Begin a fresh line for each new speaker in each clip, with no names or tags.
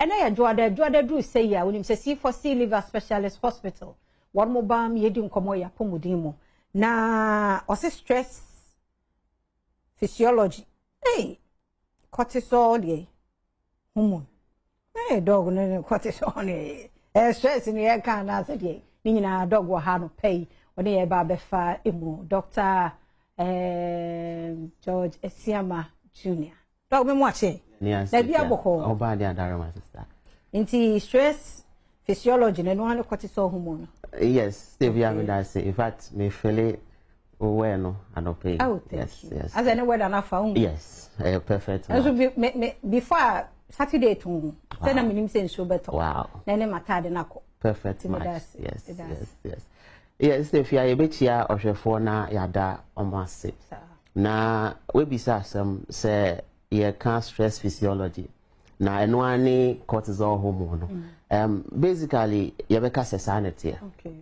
and I Joada do say ya when him say C4C liver specialist hospital. One more bam yedi nkomo ya pomudimo. Na ose stress physiology. Hey, cortisol ye. Hormone. Hey, dog no cortisol ye. Stress in the air can answer ye. Nina dog will have no pay when they ba befa emu. Dr. George Esiama Jr. Dog me watching.
Yes.
That be a book.
Oh, bad, my sister.
Inti stress physiology and one cortisol hormone.
Yes, Stevie, I mean, I say, in fact, me feel it well, no, I don't pay.
Oh,
yes, yes.
As any word enough found.
Yes, perfect.
Before Saturday to send a minimum sense so better.
Wow.
Then my tad and
perfect. Yes. Yes, Stevie, I bet ya or your phone na yada on my sip. Na we be some say, ye can't stress physiology. Na enwani cortisol hormone. Basically, yabeka sanity.
Okay.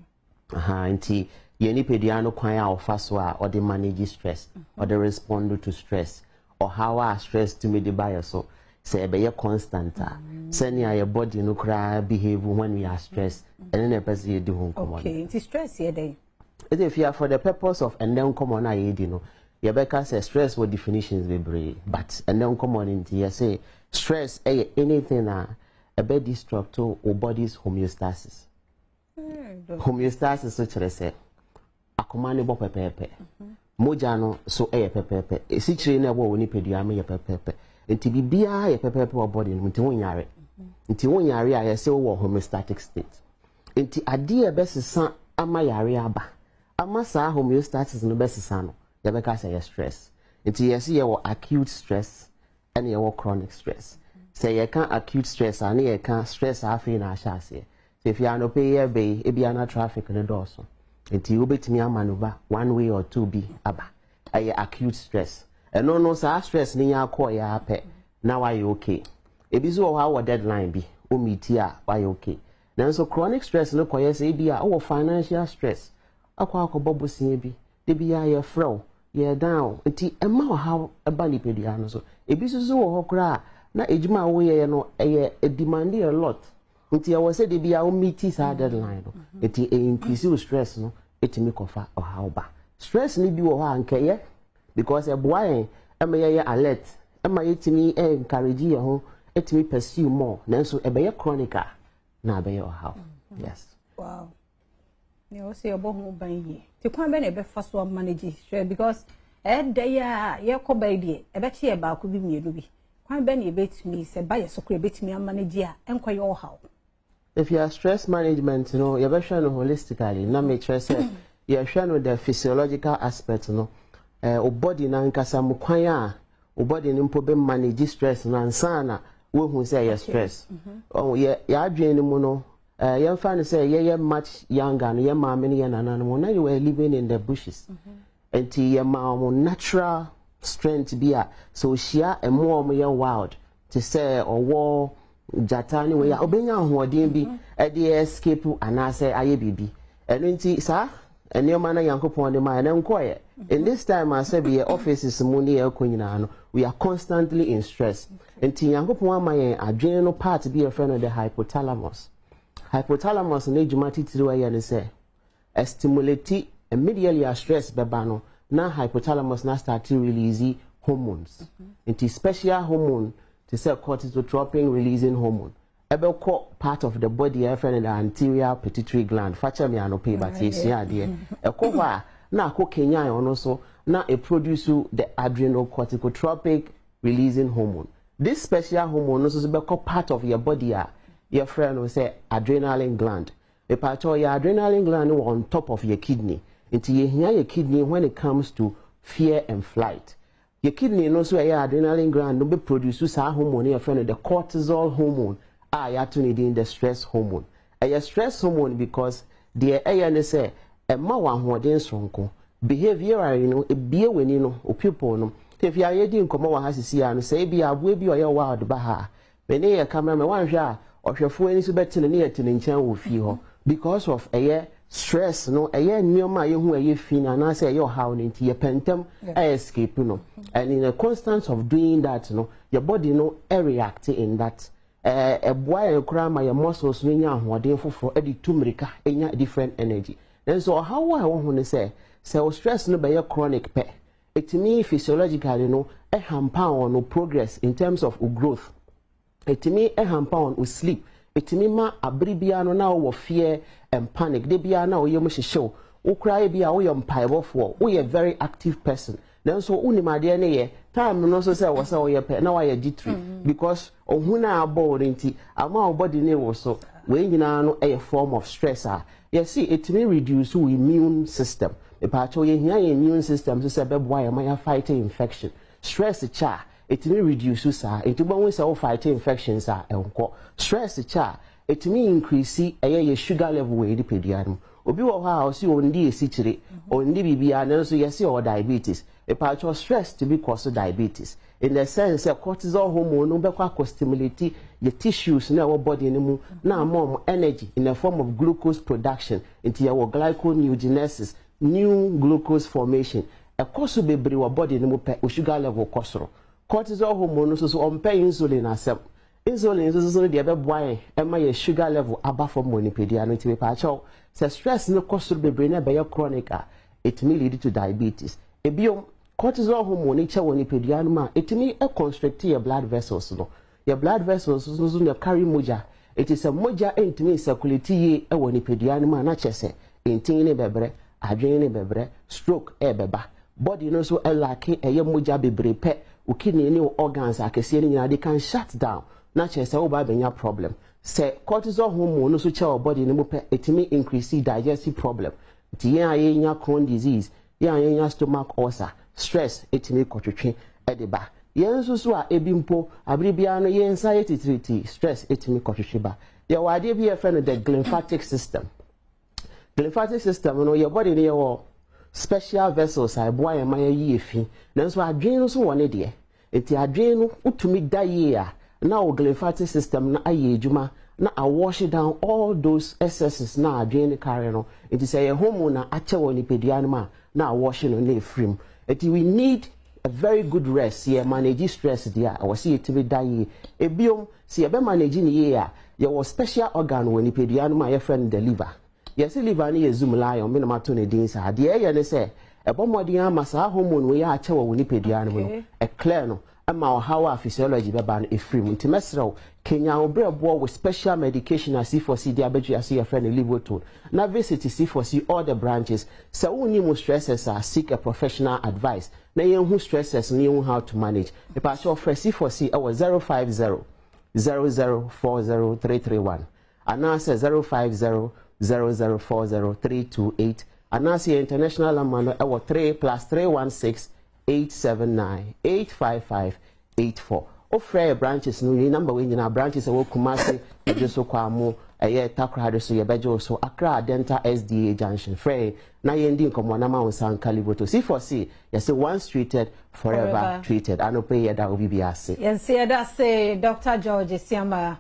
Nti yeni pediano kwanya ofaswa or the manage stress or the respond to stress or how our stress to me the buyer so say be constant. Send your body no cry behave when we are stressed and then the person you do home.
Okay, it's stress here day.
If you are for the purpose of and then come on you know. Yabeka say stress what definitions be brave, but and then come on into you say stress anything a bit disrupt to our body's homeostasis. Homeostasis so chere say akomane bo pepepe. Moja no so pepepe. Esi chire na wo ni pedua me pepepe. Enti bibia pepepe wo body no nti wonyare. Nti wonyare a yese wo homeostatic state. Enti ade e besesa ama yare aba. Ama sa homeostasis no besesa no. Yabeka say stress. Nti yesi ye wo acute stress and ye wo chronic stress. Say you can't acute stress and you can't stress afi na ashase. So if you are no pay be e be na traffic in the door so. Until you bet me a maneuver one way or two be aba. Ay acute stress. And no sa stress ni ya call ya pe. Now are you okay? E bi so how deadline be. O meet here why you okay? Now so chronic stress no koye say be our financial stress. Akwa akobobo sin bi. De bi ya ye fro. Ye down. Until e ma how e ba ni pedia no so. E bi so wo kra na ejuma wo ye no demand a lot nti ya wose de bia o meet sa deadline no eti increase your stress no etimi kofa o how ba stress ni bi wo ha ankeye because e boa en e ma ye alert e ma yetimi encourage ye ho etimi pursue more nanso e be ye chronic na be ye o how yes
wow ne o se obo ho ban yi ti kwan be na be fa so manage stress because day ye ko ba die e be che ba ko bi mielu bi. Me say buy a soccer bit me a manager and quite all how.
If you are stress management, you know, you're very holistically, not make sure say you're sharing with the physiological aspect, you know, o body na nkasa mukwaya, o body nimpo be manage stress na nsana, we who say you're stress. Oh, yeah, adwene mu no, you find say you're much younger, and you're mammy and now you were living in the bushes. Until your mom natural strength be so share a more wild to say or war jatani we obenya hoden bi e dey escape anase aye bibi eno nti sa ene ma na yankopon de ma na nkoye in this time I say be offices mu ne yakonyina no we are constantly in stress nti yankopon amaye adwene no part be a friend of the hypothalamus na juma titiri wa ye ne say stimulate immediately a stress beba no na hypothalamus na start to release hormones. Into special hormone to say cortisol releasing hormone. Ebe part of the body friend the anterior pituitary gland. Facha me anope but yes yeah dear. Eko wa na ko Kenya ono so na e produce the adrenocorticotropic releasing hormone. This special hormone also be part of your body your friend will say adrenaline gland. A part of your adrenaline gland on top of your kidney. Into your kidney when it comes to fear and flight. Your kidney knows where your adrenaline gland no be produce sa hormone your friend the cortisol hormone you to need in the stress hormone. A stress hormone because the air say a ma wan hoden sonko behavior you know e bie weni no o people no if you are ready nkomo wa hasisi ya no say bi abo bi oye wild ba ha me ne ye camera me wan hwa ohwefo ani so betene ne yetene nchen wo fi ho because of a stress no eye nneoma yehu eye fina na say your how nti ye pentem escape no and in a constant of doing that no your body no react in that boy and crama your muscles no nya ahoden foforo e di tumirika enya different energy. Then so how I want to say stress no be chronic pe. It mean physiologically no hamper on no progress in terms of growth. It mean hamper on sleep. It mean ma abribia no na wo fear and panic. De bia na wo yem show. Wo cry bia wo yem paibo for. Wo a very active person. Then so unimade na ye time no so say wo say wo ye pe na wo ye G3 because ohuna abo nti ama wo body ne wo so we nyina no a form of stress ah. You see it may reduce your immune system. Your immune system so say why am I fighting infection? Stress cha it may reduce sa it when say fighting infections ah enko. Stress cha it may increase your sugar level we di pedianum. Obi wo ha o si ondi esichire ondi bibia na so yes or diabetes. Your stress to be cause diabetes. In the sense that cortisol hormone no be kwa stimulate your tissues na our body anymore na more energy in the form of glucose production into your glyconeogenesis, new glucose formation. A cause be our body anymore sugar level costro. Cortisol hormone so on pay insulin asem. Insulin so the be boy and my sugar level above from monipedia no to be say stress no cause be brain be chronic it may lead to diabetes. Ebiom cortisol hormone nature woni pedianu ma etimi constrict your blood vessels no your blood vessels so no carry moja it is a moja entimi circulate ye e woni pedianu ma na chese entin ne bebre adwen ne bebre stroke e beba body no so elake eye moja bebre pe ukini ne organs akese ne nyina they can shut down na chese wo ba benya problem say cortisol hormone no so che your body ne mo pe etimi increase digestive problem ti yen aye nya Crohn disease yen aye nya stomach ulcer stress etimi kotwetwe edeba yen so a ebimpo abribia no yen anxiety treat stress etimi kotwetwe ba your wade be a friend of the lymphatic system. The lymphatic system no your body your special vessels I boy am ye fi nanso adwen so wone de enti adwen no utumi daye a na o lymphatic system na aye ejuma na a wash down all those excesses na adwen carry no it is a hormone na ache woni pedua no ma na wash no na efrim. We need a very good rest here manage stress there I was see it be die ebiom see be managing here your special organ when you pedua no ma your friend the liver. Yes, liver ni zoom lion me na mato ne din sa de ye ne say e bomodin ama sa hormone we ya ache wo ni pedua no e clear no ama how our physiology be ban efrim nti mesrew Kenya obrebo with special medication as C4C diabetes as your friend Libotone. Now visit C4C all the branches. So when you stresses seek a professional advice. Now you who stresses know how to manage. If I show for C4C our 050 0040331. And now say 050 0040328. And now say international number our 3 plus 316 879 855 84. Offer branches no number we nyina branches e wo Kumasi e so kwa mo eye Takrade so ye bejo so Accra Dental SDA junction free na ye ndi nkomo na ma wonsan Kaliboto C4C you say once treated forever treated anope ye da obi bi ase
yes ye da say Dr. George Siamba